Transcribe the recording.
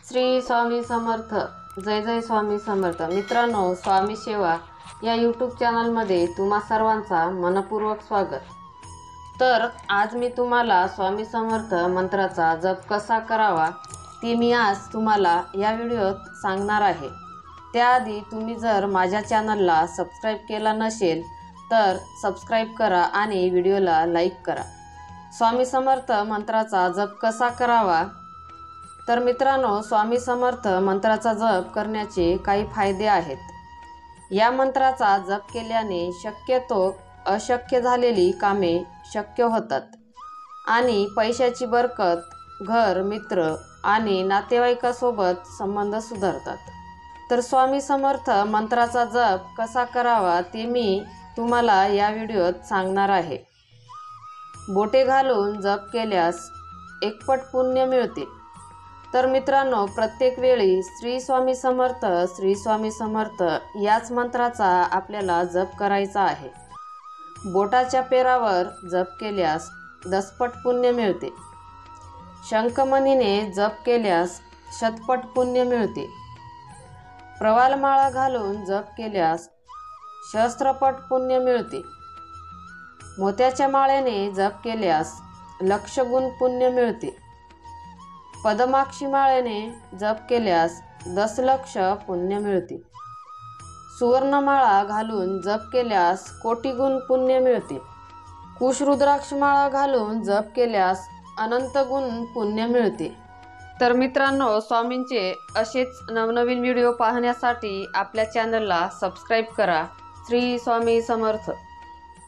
श्री स्वामी समर्थ। जय जय स्वामी समर्थ। मित्रांनो, स्वामी सेवा या यूट्यूब चॅनलमध्ये तुम्हा सर्वांचा मनपूर्वक स्वागत। तर आज मी तुम्हाला स्वामी समर्थ मंत्राचा जप कसा करावा ते मी आज तुम्हाला या व्हिडिओत सांगणार आहे। त्याआधी तुम्ही जर माझ्या चॅनलला सबस्क्राईब केला नसेल तर सबस्क्राईब करा आणि व्हिडिओला लाईक करा। स्वामी समर्थ मंत्राचा जप कसा करावा? तर मित्रांनो, स्वामी समर्थ मंत्राचा जप करण्याचे काही फायदे आहेत। या मंत्राचा जप केल्याने शक्यतो अशक्य झालेली कामे शक्य होतात आणि पैशाची बरकत, घर, मित्र आणि नातेवाईकासोबत संबंध सुधारतात। तर स्वामी समर्थ मंत्राचा जप कसा करावा ते मी तुम्हाला या व्हिडिओत सांगणार आहे। बोटे घालून जप केल्यास एकपट पुण्य मिळते। तर मित्रांनो, प्रत्येक वेळी श्री स्वामी समर्थ, श्री स्वामी समर्थ याच मंत्राचा आपल्याला जप करायचा आहे। बोटाच्या पेरावर जप केल्यास 10 पट पुण्य मिळते। शंखमणीने जप केल्यास 100 पुण्य मिळते। प्रवालमाळा घालून जप केल्यास 1000 पुण्य मिळते। मोत्याच्या माळेने जप केल्यास 1,00,000 गुण पुण्य मिळते। पद्माक्षी माळेने जप केल्यास 10,00,000 पुण्य मिळते। सुवर्णमाळा घालून जप केल्यास 1,00,00,000 गुण पुण्य मिळते। कुशरुद्राक्ष माळा घालून जप केल्यास अनंत गुण पुण्य मिळते। तर मित्रांनो, स्वामींचे असेच नवनवीन व्हिडिओ पाहण्यासाठी आपल्या चॅनलला सबस्क्राईब करा। श्री स्वामी समर्थ।